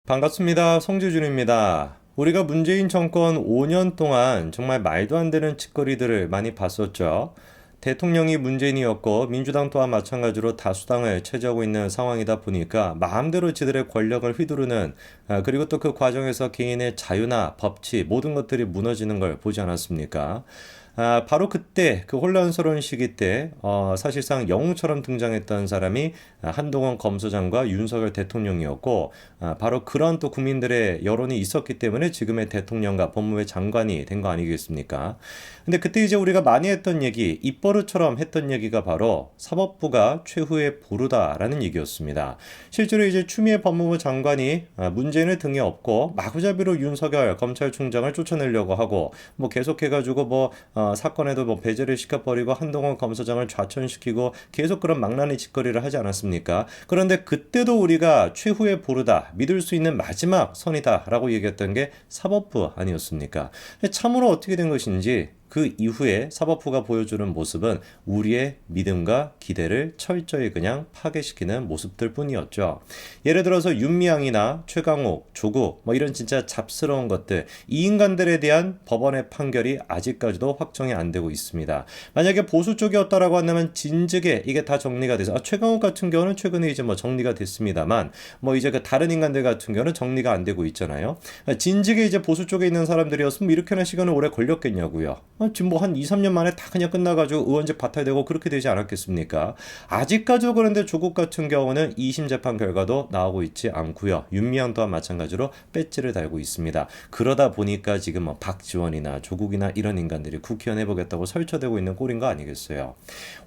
반갑습니다. 송지준입니다. 우리가 문재인 정권 5년 동안 정말 말도 안 되는 짓거리들을 많이 봤었죠. 대통령이 문재인이었고 민주당 또한 마찬가지로 다수당을 차지하고 있는 상황이다 보니까 마음대로 지들의 권력을 휘두르는 그리고 또 그 과정에서 개인의 자유나 법치 모든 것들이 무너지는 걸 보지 않았습니까? 바로 그때 그 혼란스러운 시기 때 사실상 영웅처럼 등장했던 사람이 한동훈 검사장과 윤석열 대통령이었고 바로 그런 또 국민들의 여론이 있었기 때문에 지금의 대통령과 법무부 장관이 된 거 아니겠습니까? 근데 그때 이제 우리가 많이 했던 얘기, 입버릇처럼 했던 얘기가 바로 사법부가 최후의 보루다라는 얘기였습니다. 실제로 이제 추미애 법무부 장관이 문재인을 등에 업고 마구잡이로 윤석열 검찰총장을 쫓아내려고 하고 뭐 계속해가지고 사건에도 배제를 시켜버리고 한동훈 검사장을 좌천시키고 계속 그런 망나니 짓거리를 하지 않았습니까? 그런데 그때도 우리가 최후의 보루다, 믿을 수 있는 마지막 선이다라고 얘기했던 게 사법부 아니었습니까? 참으로 어떻게 된 것인지 그 이후에 사법부가 보여주는 모습은 우리의 믿음과 기대를 철저히 그냥 파괴시키는 모습들 뿐이었죠. 예를 들어서 윤미향이나 최강욱, 조국 이런 진짜 잡스러운 것들, 이 인간들에 대한 법원의 판결이 아직까지도 확정이 안 되고 있습니다. 만약에 보수 쪽이었다라고 한다면 진즉에 이게 다 정리가 돼서 최강욱 같은 경우는 최근에 이제 정리가 됐습니다만 이제 그 다른 인간들 같은 경우는 정리가 안 되고 있잖아요. 진즉에 이제 보수 쪽에 있는 사람들이었으면 이렇게나 시간을 오래 걸렸겠냐고요. 지금 한 2, 3년 만에 다 그냥 끝나가지고 의원직 받아야되고 그렇게 되지 않았겠습니까? 아직까지도 그런데 조국 같은 경우는 2심 재판 결과도 나오고 있지 않고요. 윤미향 또한 마찬가지로 배지를 달고 있습니다. 그러다 보니까 지금 박지원이나 조국이나 이런 인간들이 국회의원 해보겠다고 설쳐되고 있는 꼴인 거 아니겠어요?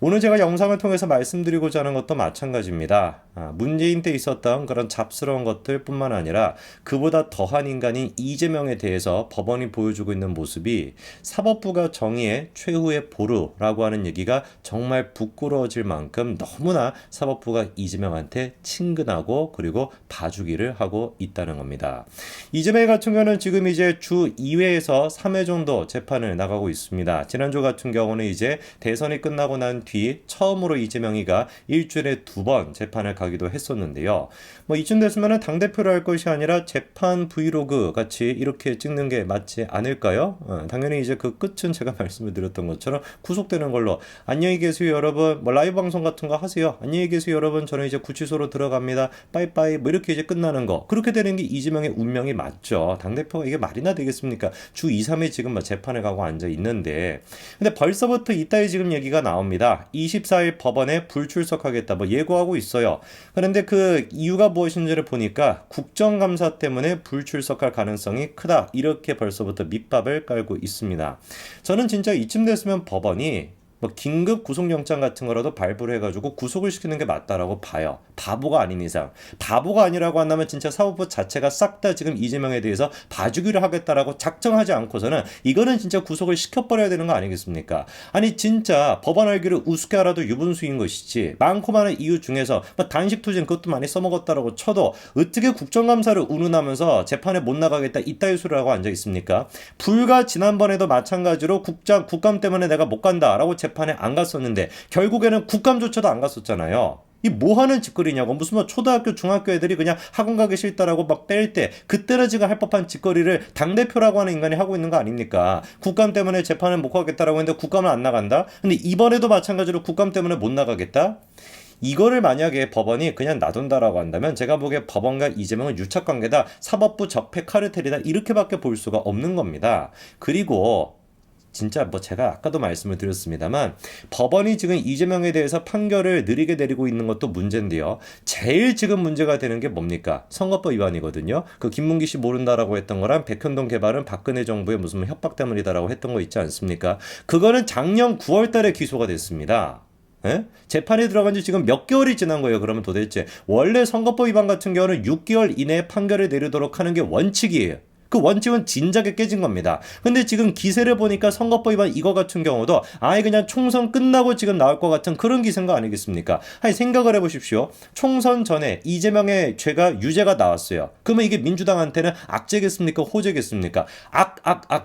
오늘 제가 영상을 통해서 말씀드리고자 하는 것도 마찬가지입니다. 문재인 때 있었던 그런 잡스러운 것들 뿐만 아니라 그보다 더한 인간인 이재명에 대해서 법원이 보여주고 있는 모습이 사법부가 정의의 최후의 보루라고 하는 얘기가 정말 부끄러워질 만큼 너무나 사법부가 이재명한테 친근하고 그리고 봐주기를 하고 있다는 겁니다. 이재명 같은 경우는 지금 이제 주 2회에서 3회 정도 재판을 나가고 있습니다. 지난주 같은 경우는 이제 대선이 끝나고 난 뒤 처음으로 이재명이가 일주일에 2번 재판을 가기도 했었는데요. 이쯤 됐으면 당대표를 할 것이 아니라 재판 브이로그 같이 이렇게 찍는 게 맞지 않을까요? 당연히 이제 그 끝은 제가 말씀을 드렸던 것처럼 구속되는 걸로 안녕히 계세요 여러분, 라이브 방송 같은 거 하세요, 안녕히 계세요 여러분, 저는 이제 구치소로 들어갑니다, 빠이빠이, 이렇게 이제 끝나는 거, 그렇게 되는 게 이재명의 운명이 맞죠. 당대표가 이게 말이나 되겠습니까? 주 2, 3회 지금 재판에 가고 앉아 있는데, 근데 벌써부터 이따위 지금 얘기가 나옵니다. 24일 법원에 불출석하겠다 예고하고 있어요. 그런데 그 이유가 무엇인지를 보니까 국정감사 때문에 불출석할 가능성이 크다, 이렇게 벌써부터 밑밥을 깔고 있습니다. 저는 진짜 이쯤 됐으면 법원이 긴급 구속영장 같은 거라도 발부를 해가지고 구속을 시키는 게 맞다라고 봐요. 바보가 아닌 이상. 바보가 아니라고 한다면 진짜 사법부 자체가 싹 다 지금 이재명에 대해서 봐주기를 하겠다라고 작정하지 않고서는 이거는 진짜 구속을 시켜버려야 되는 거 아니겠습니까? 아니 진짜 법원 알기를 우습게 알아도 유분수인 것이지, 많고 많은 이유 중에서 단식투쟁 그것도 많이 써먹었다라고 쳐도 어떻게 국정감사를 운운하면서 재판에 못 나가겠다 이따위 소리를 하고 앉아 있습니까? 불과 지난번에도 마찬가지로 국감 때문에 내가 못 간다라고 재판에 안 갔었는데 결국에는 국감조차도 안 갔었잖아요. 이 뭐하는 짓거리냐고. 무슨 초등학교 중학교 애들이 그냥 학원 가기 싫다라고 뺄 때 그때는 지금 할 법한 짓거리를 당대표라고 하는 인간이 하고 있는 거 아닙니까? 국감 때문에 재판을 못 가겠다라고 했는데 국감은 안 나간다? 근데 이번에도 마찬가지로 국감 때문에 못 나가겠다? 이거를 만약에 법원이 그냥 놔둔다라고 한다면 제가 보기에 법원과 이재명은 유착관계다, 사법부 적폐 카르텔이다, 이렇게밖에 볼 수가 없는 겁니다. 그리고 진짜 제가 아까도 말씀을 드렸습니다만 법원이 지금 이재명에 대해서 판결을 느리게 내리고 있는 것도 문제인데요. 제일 지금 문제가 되는 게 뭡니까? 선거법 위반이거든요. 그 김문기 씨 모른다라고 했던 거랑 백현동 개발은 박근혜 정부의 무슨 협박 때문이다라고 했던 거 있지 않습니까? 그거는 작년 9월 달에 기소가 됐습니다. 에? 재판에 들어간 지 지금 몇 개월이 지난 거예요. 그러면 도대체 원래 선거법 위반 같은 경우는 6개월 이내에 판결을 내리도록 하는 게 원칙이에요. 그 원칙은 진작에 깨진 겁니다. 근데 지금 기세를 보니까 선거법 위반 이거 같은 경우도 아예 그냥 총선 끝나고 지금 나올 것 같은 그런 기세인 거 아니겠습니까? 아니 생각을 해보십시오. 총선 전에 이재명의 죄가 유죄가 나왔어요. 그러면 이게 민주당한테는 악재겠습니까? 호재겠습니까?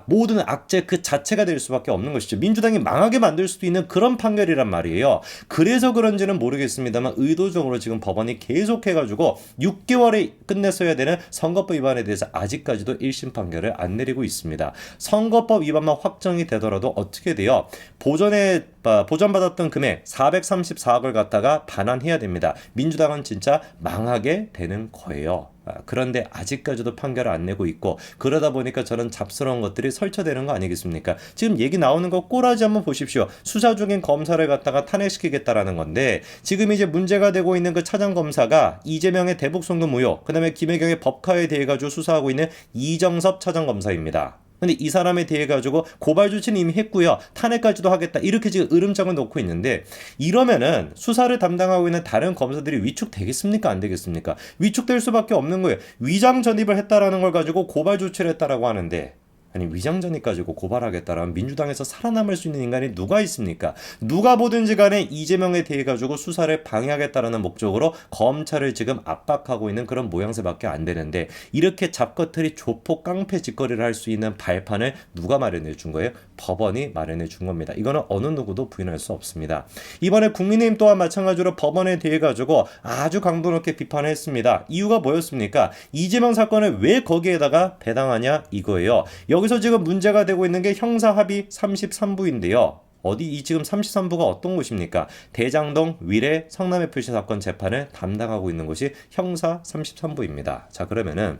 모든 악재 그 자체가 될 수밖에 없는 것이죠. 민주당이 망하게 만들 수도 있는 그런 판결이란 말이에요. 그래서 그런지는 모르겠습니다만 의도적으로 지금 법원이 계속해가지고 6개월에 끝냈어야 되는 선거법 위반에 대해서 아직까지도 1심 판결을 안 내리고 있습니다. 선거법 위반만 확정이 되더라도 어떻게 돼요? 보전받았던 금액 434억을 갖다가 반환해야 됩니다. 민주당은 진짜 망하게 되는 거예요. 그런데 아직까지도 판결을 안 내고 있고 그러다 보니까 저런 잡스러운 것들이 설쳐되는 거 아니겠습니까? 지금 얘기 나오는 거 꼬라지 한번 보십시오. 수사 중인 검사를 갖다가 탄핵시키겠다라는 건데 지금 이제 문제가 되고 있는 그 차장검사가 이재명의 대북 송금 의혹, 그 다음에 김혜경의 법카에 대해 가지고 수사하고 있는 이정섭 차장검사입니다. 근데 이 사람에 대해 가지고 고발 조치는 이미 했고요. 탄핵까지도 하겠다. 이렇게 지금 으름장을 놓고 있는데 이러면은 수사를 담당하고 있는 다른 검사들이 위축되겠습니까? 안 되겠습니까? 위축될 수밖에 없는 거예요. 위장 전입을 했다라는 걸 가지고 고발 조치를 했다라고 하는데 아니 위장 전입 가지고 고발하겠다라면 민주당에서 살아남을 수 있는 인간이 누가 있습니까? 누가 보든지 간에 이재명에 대해 가지고 수사를 방해하겠다라는 목적으로 검찰을 지금 압박하고 있는 그런 모양새밖에 안 되는데 이렇게 잡것들이 조폭 깡패 짓거리를 할 수 있는 발판을 누가 마련해 준 거예요? 법원이 마련해 준 겁니다. 이거는 어느 누구도 부인할 수 없습니다. 이번에 국민의힘 또한 마찬가지로 법원에 대해 가지고 아주 강도 높게 비판을 했습니다. 이유가 뭐였습니까? 이재명 사건을 왜 거기에다가 배당하냐 이거예요. 여기서 지금 문제가 되고 있는 게 형사합의 33부인데요. 이 지금 33부가 어떤 곳입니까? 대장동 위례 성남FC 사건 재판을 담당하고 있는 곳이 형사 33부입니다. 자, 그러면은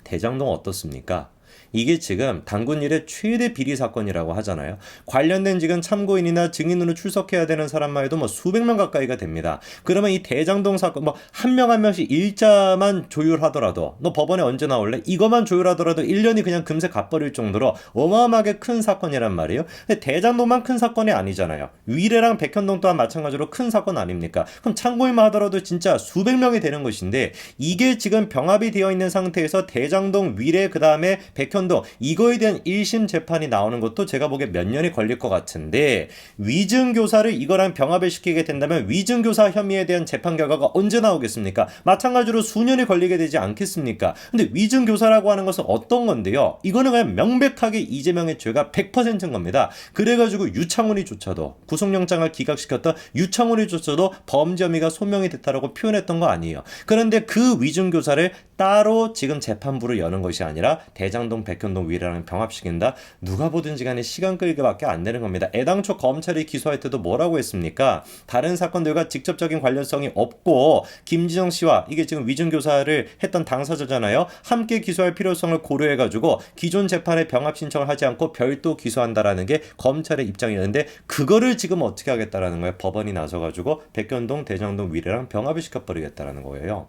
대장동 어떻습니까? 이게 지금 당군 일의 최대 비리 사건이라고 하잖아요. 관련된 지금 참고인이나 증인으로 출석해야 되는 사람만 해도 뭐 수백 명 가까이가 됩니다. 그러면 이 대장동 사건 뭐 한 명 한 명씩 일자만 조율하더라도 너 법원에 언제 나올래? 이것만 조율하더라도 1년이 그냥 금세 갚버릴 정도로 어마어마하게 큰 사건이란 말이에요. 근데 대장동만 큰 사건이 아니잖아요. 위례랑 백현동 또한 마찬가지로 큰 사건 아닙니까? 그럼 참고인만 하더라도 진짜 수백 명이 되는 것인데 이게 지금 병합이 되어 있는 상태에서 대장동 위례 그 다음에 백현동 이거에 대한 1심 재판이 나오는 것도 제가 보기에 몇 년이 걸릴 것 같은데 위증교사를 이거랑 병합을 시키게 된다면 위증교사 혐의에 대한 재판 결과가 언제 나오겠습니까? 마찬가지로 수년이 걸리게 되지 않겠습니까? 근데 위증교사라고 하는 것은 어떤 건데요? 이거는 그냥 명백하게 이재명의 죄가 100%인 겁니다. 그래가지고 유창훈이조차도 구속영장을 기각시켰던 유창훈이조차도 범죄 혐의가 소명이 됐다라고 표현했던 거 아니에요. 그런데 그 위증교사를 따로 지금 재판부를 여는 것이 아니라 대장동 백현동 위례랑 병합시킨다? 누가 보든지 간에 시간 끌기밖에 안 되는 겁니다. 애당초 검찰이 기소할 때도 뭐라고 했습니까? 다른 사건들과 직접적인 관련성이 없고 김지정 씨와 이게 지금 위증교사를 했던 당사자잖아요. 함께 기소할 필요성을 고려해가지고 기존 재판에 병합 신청을 하지 않고 별도 기소한다라는 게 검찰의 입장이었는데 그거를 지금 어떻게 하겠다라는 거예요? 법원이 나서가지고 백현동 대장동 위례랑 병합을 시켜버리겠다라는 거예요.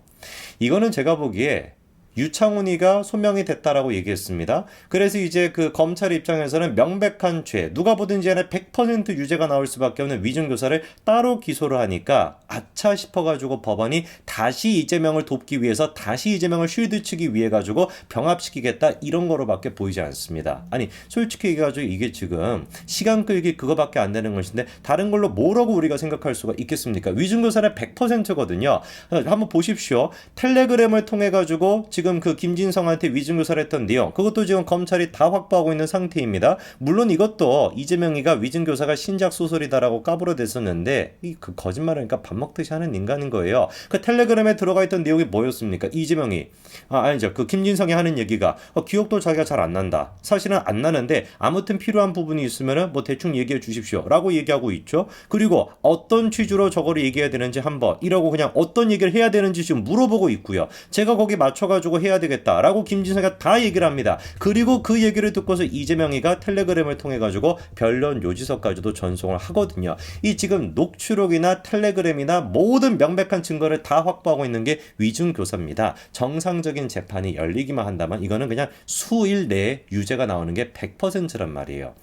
이거는 제가 보기에 유창훈이가 소명이 됐다라고 얘기했습니다. 그래서 이제 그 검찰 입장에서는 명백한 죄, 누가 보든지 간에 100% 유죄가 나올 수밖에 없는 위증교사를 따로 기소를 하니까 아차 싶어가지고 법원이 다시 이재명을 돕기 위해서 다시 이재명을 쉴드치기 위해 가지고 병합시키겠다 이런 거로밖에 보이지 않습니다. 아니 솔직히 얘기해가지고 이게 지금 시간 끌기 그거밖에 안 되는 것인데 다른 걸로 뭐라고 우리가 생각할 수가 있겠습니까? 위증교사는 100%거든요. 한번 보십시오. 텔레그램을 통해 가지고 지금 그 김진성한테 위증교사를 했던 내용 그것도 지금 검찰이 다 확보하고 있는 상태입니다. 물론 이것도 이재명이가 위증교사가 신작 소설이다라고 까불어댔었는데 그 거짓말하니까 밥 먹듯이 하는 인간인 거예요. 그 텔레그램에 들어가 있던 내용이 뭐였습니까? 이재명이 아니죠. 그 김진성이 하는 얘기가 기억도 자기가 잘 안 난다. 사실은 안 나는데 아무튼 필요한 부분이 있으면은 뭐 대충 얘기해 주십시오라고 얘기하고 있죠. 그리고 어떤 취지로 저거를 얘기해야 되는지 한번 이라고 그냥 어떤 얘기를 해야 되는지 지금 물어보고 있고요. 제가 거기 맞춰가지고 해야 되겠다라고 김진성이가 다 얘기를 합니다. 그리고 그 얘기를 듣고서 이재명이가 텔레그램을 통해 가지고 변론 요지서까지도 전송을 하거든요. 이 지금 녹취록이나 텔레그램이나 모든 명백한 증거를 다 확보하고 있는 게 위증교사입니다. 정상적인 재판이 열리기만 한다면 이거는 그냥 수일 내에 유죄가 나오는 게 100%란 말이에요.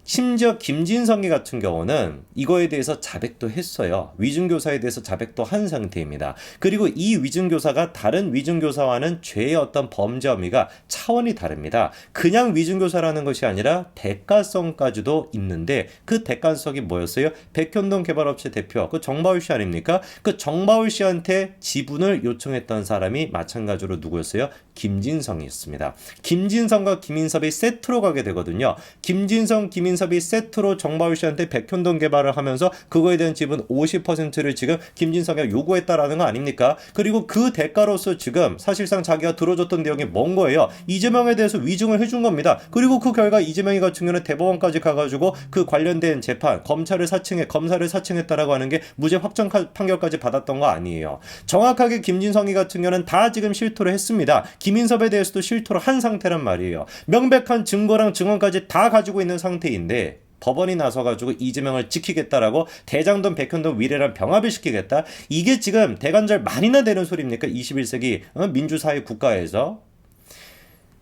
심지어 김진성이 같은 경우는 이거에 대해서 자백도 했어요. 위증교사에 대해서 자백도 한 상태입니다. 그리고 이 위증교사가 다른 위증교사와는 죄의 어떤 범죄 혐의가 차원이 다릅니다. 그냥 위증교사라는 것이 아니라 대가성까지도 있는데 그 대가성이 뭐였어요? 백현동 개발업체 대표 그 정바울 씨 아닙니까? 그 정바울 씨한테 지분을 요청했던 사람이 마찬가지로 누구였어요? 김진성이었습니다. 김진성과 김인섭이 세트로 가게 되거든요. 김진성, 김인섭이 세트로 정바울 씨한테 백현동 개발을 하면서 그거에 대한 지분 50%를 지금 김진성이 요구했다라는 거 아닙니까? 그리고 그 대가로서 지금 사실상 자기가 들어줬던 내용이 뭔 거예요? 이재명에 대해서 위증을 해준 겁니다. 그리고 그 결과 이재명이 같은 경우는 대법원까지 가가지고 그 관련된 재판, 검사를 사칭했다라고 하는 게 무죄 확정 판결까지 받았던 거 아니에요. 정확하게 김진성이 같은 경우는 다 지금 실토를 했습니다. 김인섭에 대해서도 실토를 한 상태란 말이에요. 명백한 증거랑 증언까지 다 가지고 있는 상태인데 법원이 나서가지고 이재명을 지키겠다라고 대장동 백현동 위례랑 병합을 시키겠다. 이게 지금 대관절 말이나 되는 소리입니까? 21세기 민주사회 국가에서.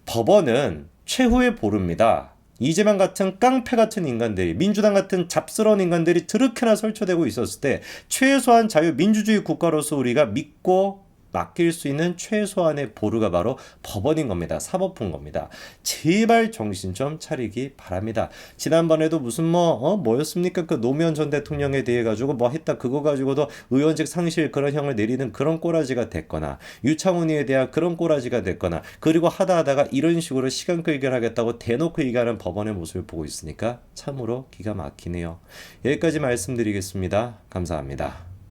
법원은 최후의 보루입니다. 이재명 같은 깡패 같은 인간들이, 민주당 같은 잡스러운 인간들이 그렇게나 설치되고 있었을 때 최소한 자유민주주의 국가로서 우리가 믿고 맡길 수 있는 최소한의 보루가 바로 법원인 겁니다. 사법부인 겁니다. 제발 정신 좀 차리기 바랍니다. 지난번에도 무슨 뭐였습니까? 그 노무현 전 대통령에 대해 가지고 뭐 했다 그거 가지고도 의원직 상실 그런 형을 내리는 그런 꼬라지가 됐거나 유창훈이에 대한 그런 꼬라지가 됐거나 그리고 하다가 이런 식으로 시간 끌기를 하겠다고 대놓고 얘기하는 법원의 모습을 보고 있으니까 참으로 기가 막히네요. 여기까지 말씀드리겠습니다. 감사합니다.